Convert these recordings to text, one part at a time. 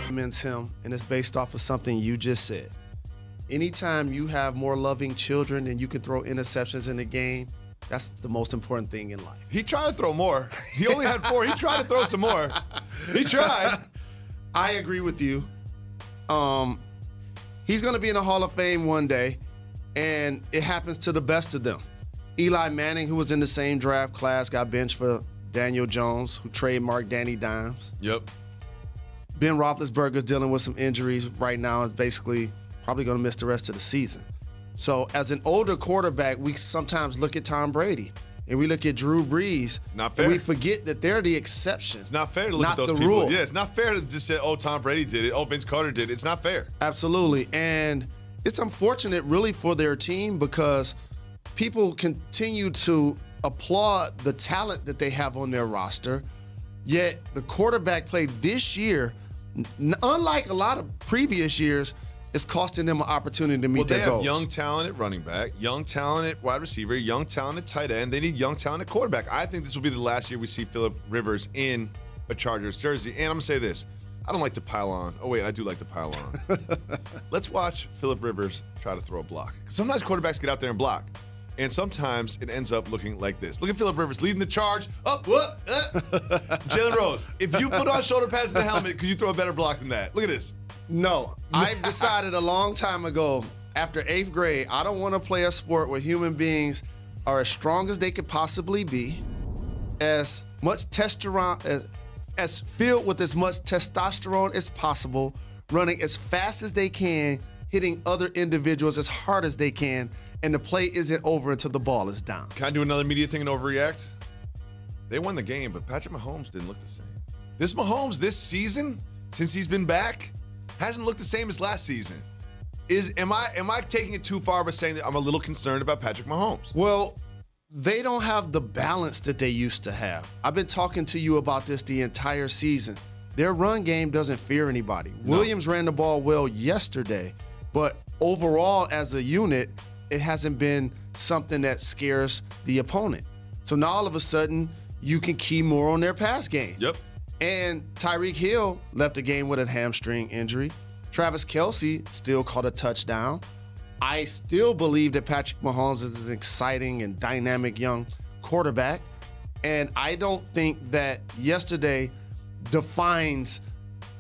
compliments him, and it's based off of something you just said. Anytime you have more loving children and you can throw interceptions in the game, that's the most important thing in life. He tried to throw more. He only had 4. He tried to throw some more. He tried. I agree with you. He's going to be in the Hall of Fame one day, and it happens to the best of them. Eli Manning, who was in the same draft class, got benched for Daniel Jones, who trademarked Danny Dimes. Yep. Ben Roethlisberger's dealing with some injuries right now. Is basically probably going to miss the rest of the season. So as an older quarterback, we sometimes look at Tom Brady and we look at Drew Brees. Not fair. And we forget that they're the exception. It's not fair to look at those people. Rule. Yeah, it's not fair to just say, oh, Tom Brady did it. Oh, Vince Carter did it. It's not fair. Absolutely. And it's unfortunate really for their team because people continue to applaud the talent that they have on their roster. Yet the quarterback play this year, unlike a lot of previous years, is costing them an opportunity to meet their goals. Well, they have young talent at running back, young talent at wide receiver, young talent at tight end. They need young talent at quarterback. I think this will be the last year we see Phillip Rivers in a Chargers jersey. And I'm going to say this. I don't like to pile on. Oh, wait, I do like to pile on. Let's watch Phillip Rivers try to throw a block. Sometimes quarterbacks get out there and block. And sometimes it ends up looking like this. Look at Phillip Rivers leading the charge. Jalen Rose, if you put on shoulder pads and a helmet, could you throw a better block than that? Look at this. No. I've decided a long time ago, after 8th grade, I don't want to play a sport where human beings are as strong as they could possibly be, as much testosterone, as filled with as much testosterone as possible, running as fast as they can, hitting other individuals as hard as they can, and the play isn't over until the ball is down. Can I do another media thing and overreact? They won the game, but Patrick Mahomes didn't look the same. This Mahomes, this season, since he's been back, hasn't looked the same as last season. Am I taking it too far by saying that I'm a little concerned about Patrick Mahomes? Well, they don't have the balance that they used to have. I've been talking to you about this the entire season. Their run game doesn't fear anybody. No. Williams ran the ball well yesterday, but overall as a unit, it hasn't been something that scares the opponent. So now all of a sudden, you can key more on their pass game. Yep. And Tyreek Hill left the game with a hamstring injury. Travis Kelce still caught a touchdown. I still believe that Patrick Mahomes is an exciting and dynamic young quarterback. And I don't think that yesterday defines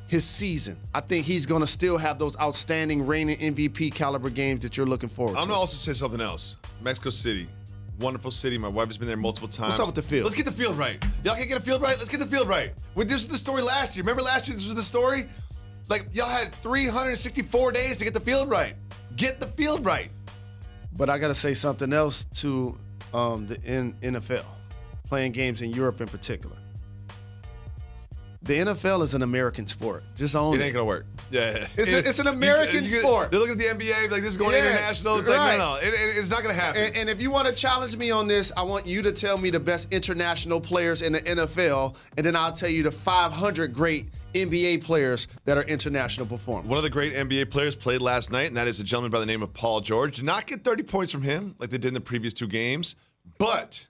his season. I think he's going to still have those outstanding reigning MVP caliber games that you're looking forward to. I'm going to also say something else. Mexico City. Wonderful city. My wife has been there multiple times. What's up with the field? Let's get the field right. Y'all can't get a field right? Let's get the field right. This was the story last year. Remember last year this was the story? Like, y'all had 364 days to get the field right. Get the field right. But I got to say something else to the NFL, playing games in Europe in particular. The NFL is an American sport. Just own it. It ain't going to work. Yeah. It's an American sport. They're looking at the NBA like this is going international. It's like, no. It's not going to happen. And if you want to challenge me on this, I want you to tell me the best international players in the NFL, and then I'll tell you the 500 great NBA players that are international performers. One of the great NBA players played last night, and that is a gentleman by the name of Paul George. Did not get 30 points from him like they did in the previous 2 games, but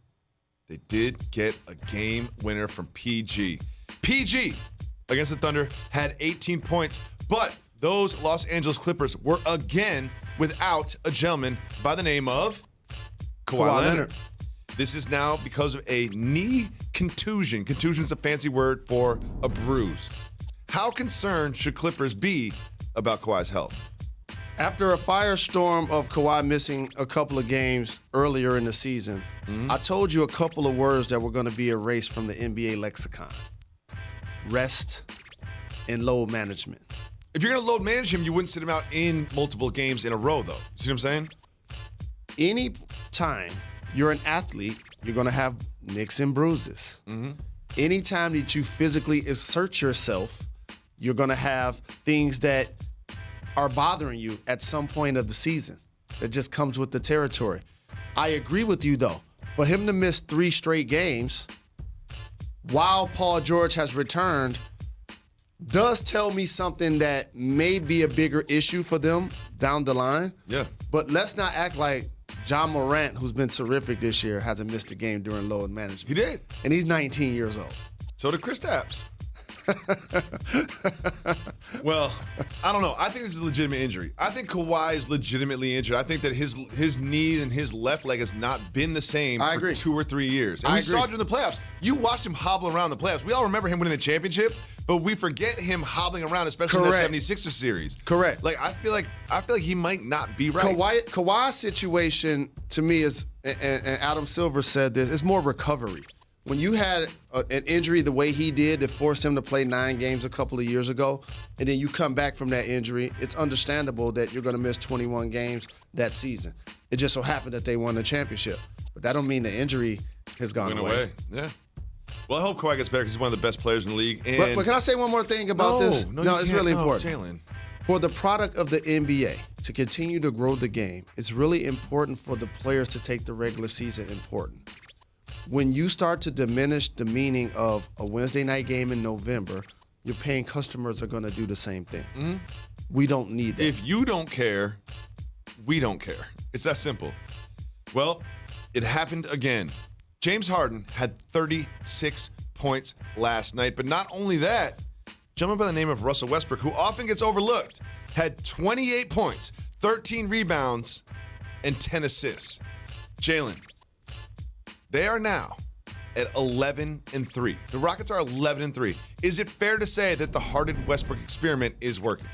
they did get a game winner from PG. PG against the Thunder had 18 points, but those Los Angeles Clippers were again without a gentleman by the name of Kawhi Leonard. This is now because of a knee contusion. Contusion is a fancy word for a bruise. How concerned should Clippers be about Kawhi's health? After a firestorm of Kawhi missing a couple of games earlier in the season, I told you a couple of words that were going to be erased from the NBA lexicon. Rest and load management. If you're going to load manage him, you wouldn't sit him out in multiple games in a row, though. You see what I'm saying? Any time you're an athlete, you're going to have nicks and bruises. Anytime that you physically assert yourself, you're going to have things that are bothering you at some point of the season. That just comes with the territory. I agree with you, though. For him to miss 3 straight games while Paul George has returned does tell me something that may be a bigger issue for them down the line. Yeah. But let's not act like John Morant, who's been terrific this year, hasn't missed a game during load management. He did. And he's 19 years old. So did Kristaps. Well, I don't know. I think this is a legitimate injury. I think Kawhi is legitimately injured. I think that his knee and his left leg has not been the same for 2 or 3 years. And we saw it during the playoffs. You watched him hobble around the playoffs. We all remember him winning the championship, but we forget him hobbling around, especially in the 76ers series. Correct. Like I feel like he might not be right. Kawhi's situation to me is, and Adam Silver said this, it's more recovery. When you had an injury the way he did that forced him to play 9 games a couple of years ago, and then you come back from that injury, it's understandable that you're going to miss 21 games that season. It just so happened that they won the championship. But that don't mean the injury has gone away. Yeah. Well, I hope Kawhi gets better because he's one of the best players in the league. And but can I say one more thing about this? No, it's really important. Jalen. For the product of the NBA to continue to grow the game, it's really important for the players to take the regular season important. When you start to diminish the meaning of a Wednesday night game in November, your paying customers are going to do the same thing. Mm-hmm. We don't need that. If you don't care, we don't care. It's that simple. Well, it happened again. James Harden had 36 points last night, but not only that, a gentleman by the name of Russell Westbrook, who often gets overlooked, had 28 points, 13 rebounds, and 10 assists. Jalen, they are now at 11-3. The Rockets are 11-3. Is it fair to say that the Harden-Westbrook experiment is working?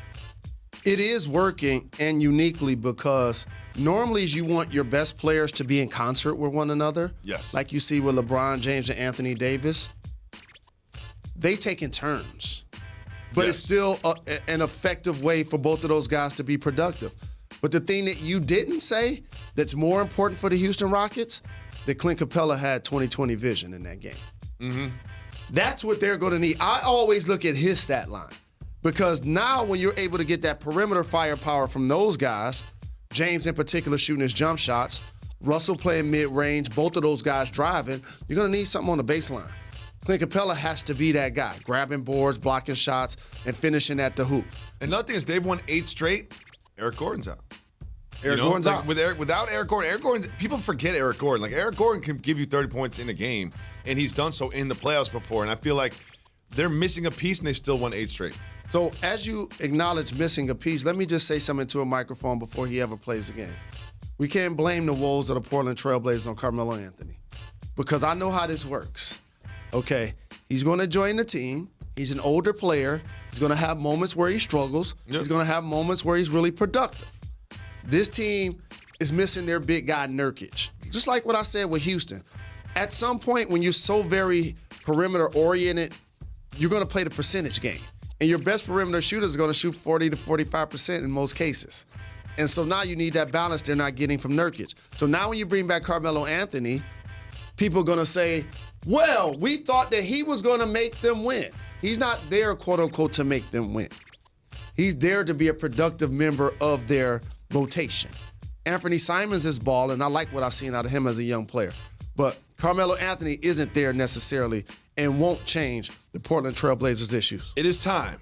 It is working, and uniquely because normally you want your best players to be in concert with one another. Yes. Like you see with LeBron James and Anthony Davis. They take in turns. But It's still an effective way for both of those guys to be productive. But the thing that you didn't say that's more important for the Houston Rockets, that Clint Capella had 20/20 vision in that game. Mm-hmm. That's what they're going to need. I always look at his stat line because now when you're able to get that perimeter firepower from those guys, James in particular shooting his jump shots, Russell playing mid-range, both of those guys driving, you're going to need something on the baseline. Clint Capella has to be that guy, grabbing boards, blocking shots, and finishing at the hoop. Another thing is they've won 8 straight. Eric Gordon's out. Gordon's out. Without Eric Gordon, people forget Eric Gordon. Like, Eric Gordon can give you 30 points in a game, and he's done so in the playoffs before. And I feel like they're missing a piece, and they still won 8 straight. So as you acknowledge missing a piece, let me just say something to a microphone before he ever plays the game. We can't blame the woes of the Portland Trailblazers on Carmelo Anthony because I know how this works. Okay, he's going to join the team. He's an older player. He's going to have moments where he struggles. Yep. He's going to have moments where he's really productive. This team is missing their big guy, Nurkic. Just like what I said with Houston. At some point, when you're so very perimeter-oriented, you're going to play the percentage game. And your best perimeter shooters are going to shoot 40 to 45% in most cases. And so now you need that balance they're not getting from Nurkic. So now when you bring back Carmelo Anthony, people are going to say, well, we thought that he was going to make them win. He's not there, quote-unquote, to make them win. He's there to be a productive member of their rotation. Anthony Simons is balling. I like what I've seen out of him as a young player. But Carmelo Anthony isn't there necessarily and won't change the Portland Trailblazers' issues. It is time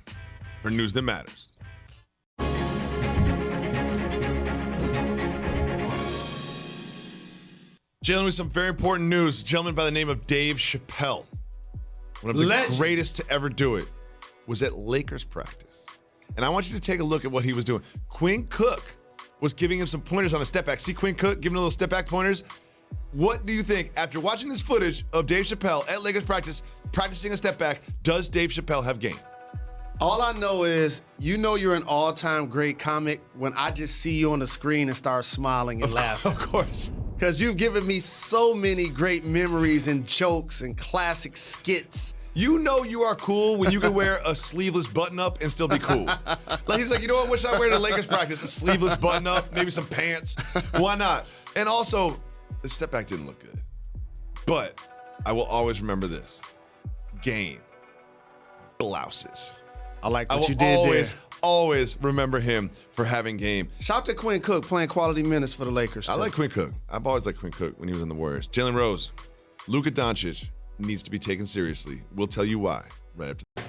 for News That Matters. Jalen, with some very important news. A gentleman by the name of Dave Chappelle, one of the greatest to ever do it, was at Lakers practice. And I want you to take a look at what he was doing. Quinn Cook was giving him some pointers on a step back. See Quinn Cook giving a little step back pointers? What do you think, after watching this footage of Dave Chappelle at Lakers practice, practicing a step back, does Dave Chappelle have game? All I know is, you know you're an all-time great comic when I just see you on the screen and start smiling and laughing. Of course. Because you've given me so many great memories and jokes and classic skits. You know you are cool when you can wear a sleeveless button-up and still be cool. Like, he's like, you know what, what should I wear to Lakers practice? A sleeveless button-up, maybe some pants. Why not? And also, the step back didn't look good. But I will always remember this. Game. Blouses. I like what you did there. Always remember him for having game. Shout out to Quinn Cook playing quality minutes for the Lakers, too. I like Quinn Cook. I've always liked Quinn Cook when he was in the Warriors. Jalen Rose, Luka Doncic needs to be taken seriously. We'll tell you why right after this.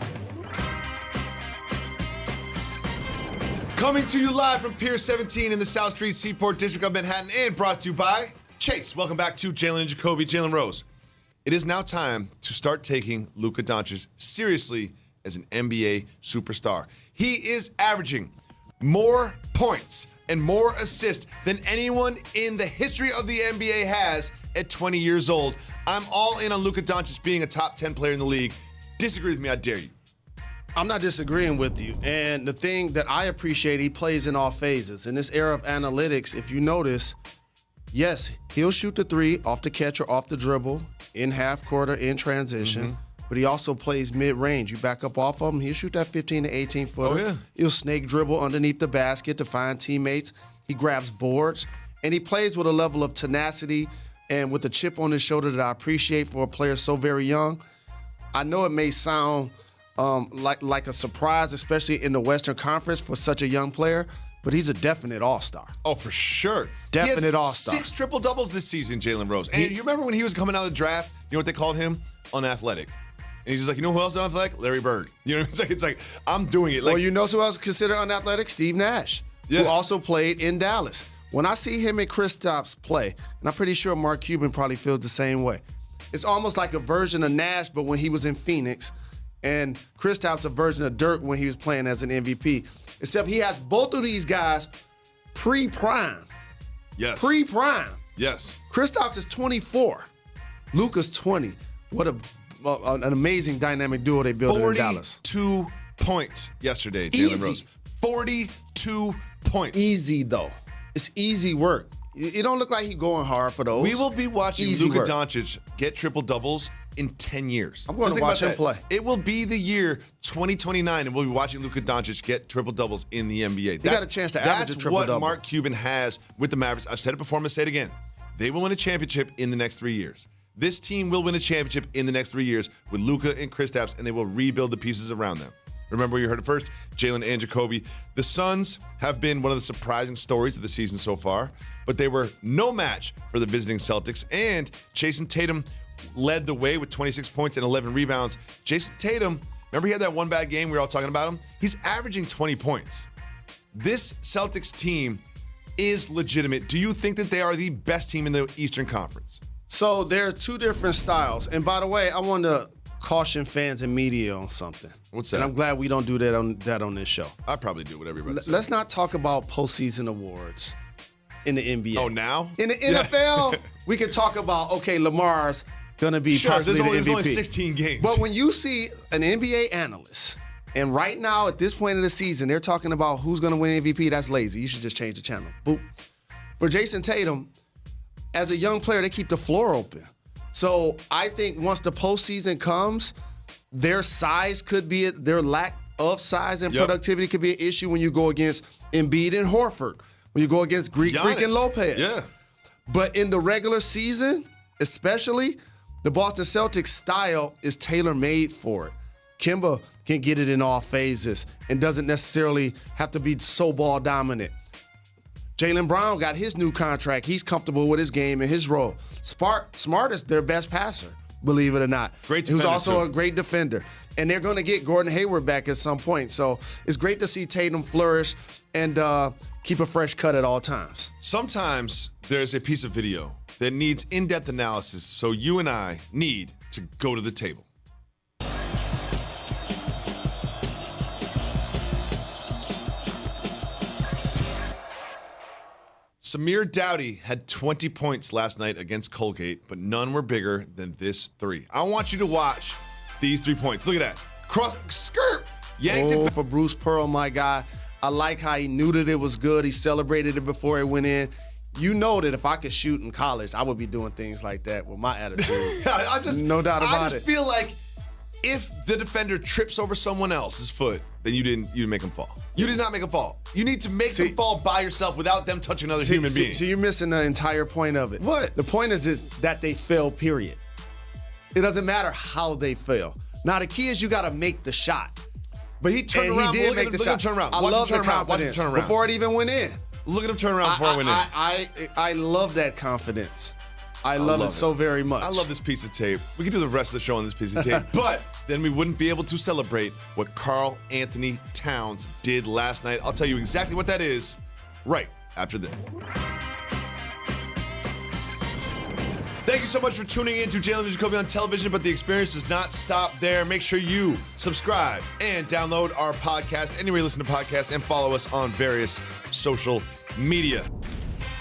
Coming to you live from Pier 17 in the South Street Seaport District of Manhattan and brought to you by Chase. Welcome back to Jalen Jacoby, Jalen Rose. It is now time to start taking Luka Doncic seriously as an NBA superstar. He is averaging more points and more assists than anyone in the history of the NBA has at 20 years old. I'm all in on Luka Doncic being a top 10 player in the league. Disagree with me, I dare you. I'm not disagreeing with you. And the thing that I appreciate, he plays in all phases. In this era of analytics, if you notice, yes, he'll shoot the three off the catch or off the dribble, in half quarter, in transition. But he also plays mid-range. You back up off of him, he'll shoot that 15 to 18 footer. Oh, yeah. He'll snake dribble underneath the basket to find teammates. He grabs boards. And he plays with a level of tenacity and with a chip on his shoulder that I appreciate for a player so very young. I know it may sound like a surprise, especially in the Western Conference for such a young player, but he's a definite all-star. Oh, for sure. Definite all-star. 6 triple-doubles this season, Jalen Rose. And you remember when he was coming out of the draft, you know what they called him? Unathletic. And he's just like, you know who else is unathletic? Larry Bird. You know, it's like I'm doing it. Like, well, you know who else is considered unathletic? Steve Nash, who also played in Dallas. When I see him and Kristaps play, and I'm pretty sure Mark Cuban probably feels the same way, it's almost like a version of Nash, but when he was in Phoenix, and Kristaps a version of Dirk when he was playing as an MVP. Except he has both of these guys pre-prime. Yes. Pre-prime. Yes. Kristaps is 24. Luka's 20. What an amazing dynamic duo they built in Dallas. 42 points yesterday, Jalen Rose. 42 points. Easy, though. It's easy work. It don't look like he's going hard for those. We will be watching Luka Doncic get triple-doubles in 10 years. I'm going to watch him play. It will be the year 2029, and we'll be watching Luka Doncic get triple-doubles in the NBA. He got a chance to average a triple-double. That's what Mark Cuban has with the Mavericks. I've said it before, I'm going to say it again. They will win a championship in the next 3 years. This team will win a championship in the next 3 years with Luka and Kristaps, and they will rebuild the pieces around them. Remember, you heard it first, Jalen and Jacoby. The Suns have been one of the surprising stories of the season so far, but they were no match for the visiting Celtics, and Jason Tatum led the way with 26 points and 11 rebounds. Jason Tatum, remember he had that one bad game? We were all talking about him. He's averaging 20 points. This Celtics team is legitimate. Do you think that they are the best team in the Eastern Conference? So there are two different styles. And by the way, I want to caution fans and media on something. What's that? And I'm glad we don't do that on this show. I probably do what everybody says. Let's not talk about postseason awards in the NBA. Oh, now? In the NFL, we can talk about, okay, Lamar's going to be possibly the MVP. There's only 16 games. But when you see an NBA analyst, and right now at this point in the season, they're talking about who's going to win MVP, that's lazy. You should just change the channel. Boop. For Jason Tatum, as a young player, they keep the floor open. So I think once the postseason comes, their size could be, their lack of size and productivity could be an issue when you go against Embiid and Horford, when you go against Greek Freak and Lopez. Yeah. But in the regular season, especially, the Boston Celtics style is tailor-made for it. Kemba can get it in all phases and doesn't necessarily have to be so ball dominant. Jaylen Brown got his new contract. He's comfortable with his game and his role. Smart is their best passer, believe it or not. Great defender, Who's also too. a great defender. And they're going to get Gordon Hayward back at some point. So it's great to see Tatum flourish and keep a fresh cut at all times. Sometimes there's a piece of video that needs in-depth analysis, so you and I need to go to the table. Samir Dowdy had 20 points last night against Colgate, but none were bigger than this three. I want you to watch these 3 points. Look at that. Cross, skirt, yanked it back. For Bruce Pearl, my guy, I like how he knew that it was good. He celebrated it before it went in. You know that if I could shoot in college, I would be doing things like that with my attitude. No doubt about it. I just feel like if the defender trips over someone else's foot, then you didn't make him fall. You did not make him fall. You need to make them fall by yourself without them touching another human being. So you're missing the entire point of it. What? The point is that they fail, period. It doesn't matter how they fail. Now, the key is you got to make the shot. But he turned And around. he did make the shot. Turn around. I love the confidence before it even went in. Look at him turn around before it went in. I love that confidence. I love it so very much. I love this piece of tape. We can do the rest of the show on this piece of tape, but then we wouldn't be able to celebrate what Karl Anthony Towns did last night. I'll tell you exactly what that is right after this. Thank you so much for tuning in to Jalen Jacoby on television, but the experience does not stop there. Make sure you subscribe and download our podcast anywhere you listen to podcasts, and follow us on various social media.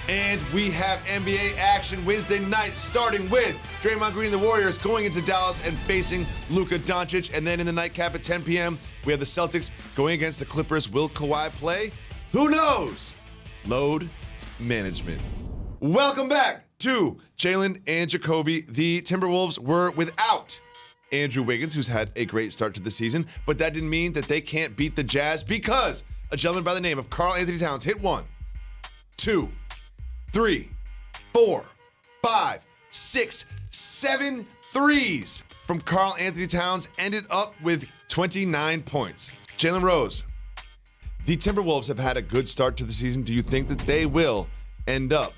And we have NBA action Wednesday night, starting with Draymond Green, the Warriors, going into Dallas and facing Luka Doncic. And then in the nightcap at 10 p.m., we have the Celtics going against the Clippers. Will Kawhi play? Who knows? Load management. Welcome back to Jalen and Jacoby. The Timberwolves were without Andrew Wiggins, who's had a great start to the season, but that didn't mean that they can't beat the Jazz, because a gentleman by the name of Karl Anthony Towns hit 1, 2, 3, 4, 5, 6, 7 threes from Karl Anthony Towns, ended up with 29 points. Jalen Rose, the Timberwolves have had a good start to the season. Do you think that they will end up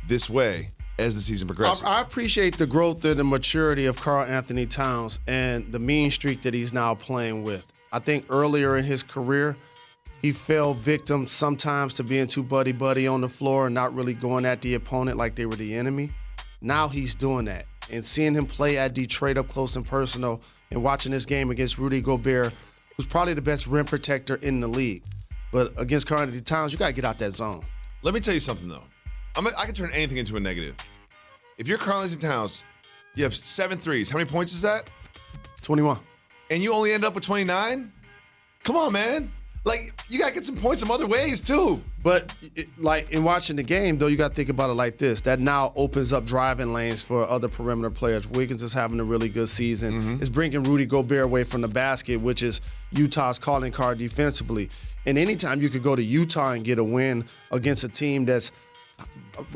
this way as the season progresses? I appreciate the growth and the maturity of Karl Anthony Towns and the mean streak that he's now playing with. I think earlier in his career, he fell victim sometimes to being too buddy-buddy on the floor and not really going at the opponent like they were the enemy. Now he's doing that. And seeing him play at Detroit up close and personal, and watching this game against Rudy Gobert, who's probably the best rim protector in the league. But against Karl Anthony Towns, you got to get out that zone. Let me tell you something, though. I can turn anything into a negative. If you're Karl Anthony Towns, you have 7 threes. How many points is that? 21. And you only end up with 29? Come on, man. Like, you got to get some points some other ways, too. But, like, in watching the game, though, you got to think about it like this. That now opens up driving lanes for other perimeter players. Wiggins is having a really good season. Mm-hmm. It's bringing Rudy Gobert away from the basket, which is Utah's calling card defensively. And anytime you could go to Utah and get a win against a team that's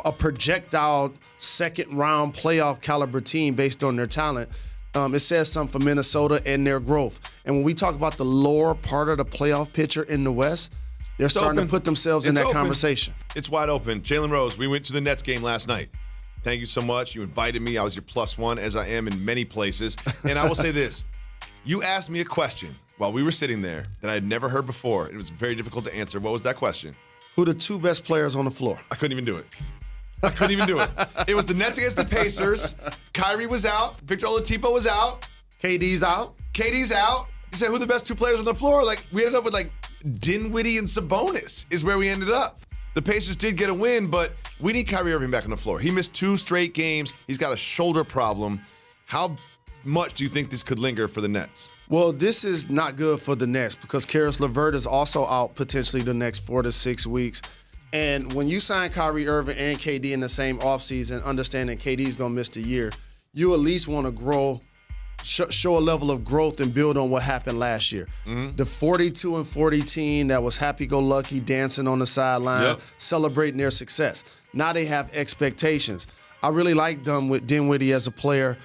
a projectile second-round playoff caliber team based on their talent, it says something for Minnesota and their growth. And when we talk about the lower part of the playoff picture in the West, they're starting to put themselves in that conversation. It's wide open. Jalen Rose, we went to the Nets game last night. Thank you so much. You invited me. I was your +1, as I am in many places. And I will say this. You asked me a question while we were sitting there that I had never heard before. It was very difficult to answer. What was that question? Who are the 2 best players on the floor? I couldn't even do it. It was the Nets against the Pacers. Kyrie was out. Victor Oladipo was out. KD's out. You said who are the best 2 players on the floor? Like, we ended up with like Dinwiddie and Sabonis is where we ended up. The Pacers did get a win, but we need Kyrie Irving back on the floor. He missed 2 straight games. He's got a shoulder problem. How much do you think this could linger for the Nets? Well, this is not good for the Nets because Karis LeVert is also out potentially the next 4 to 6 weeks. And when you sign Kyrie Irving and KD in the same offseason, understanding KD's going to miss the year, you at least want to grow, show a level of growth and build on what happened last year. Mm-hmm. The 42-40 team that was happy-go-lucky, dancing on the sideline, celebrating their success. Now they have expectations. I really like Dinwiddie as a player.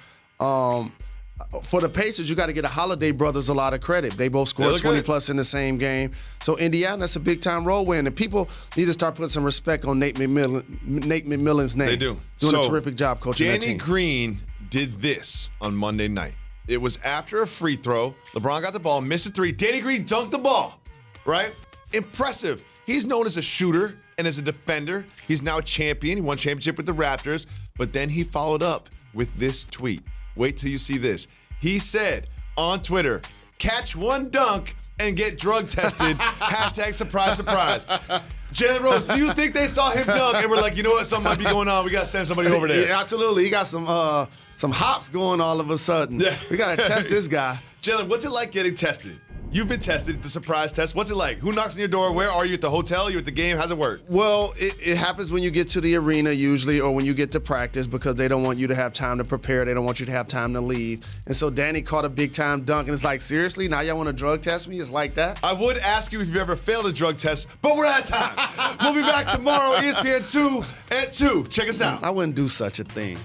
For the Pacers, you got to get the Holiday brothers a lot of credit. They both scored 20-plus in the same game. So Indiana, that's a big-time role win. And people need to start putting some respect on Nate McMillan's name. They do. Doing a terrific job coaching that team. Danny Green did this on Monday night. It was after a free throw. LeBron got the ball, missed a 3. Danny Green dunked the ball, right? Impressive. He's known as a shooter and as a defender. He's now a champion. He won a championship with the Raptors. But then he followed up with this tweet. Wait till you see this. He said on Twitter, catch one dunk and get drug tested. Hashtag surprise, surprise. Jalen Rose, do you think they saw him dunk and were like, you know what, something might be going on. We got to send somebody over there. Yeah, absolutely. He got some hops going all of a sudden. Yeah. We got to test this guy. Jalen, what's it like getting tested? You've been tested, the surprise test. What's it like? Who knocks on your door? Where are you, at the hotel? You at the game? How's it work? Well, it happens when you get to the arena usually, or when you get to practice, because they don't want you to have time to prepare. They don't want you to have time to leave. And so Danny caught a big-time dunk, and it's like, seriously? Now y'all want to drug test me? It's like that? I would ask you if you've ever failed a drug test, but we're out of time. We'll be back tomorrow, ESPN 2 at 2. Check us out. I wouldn't do such a thing.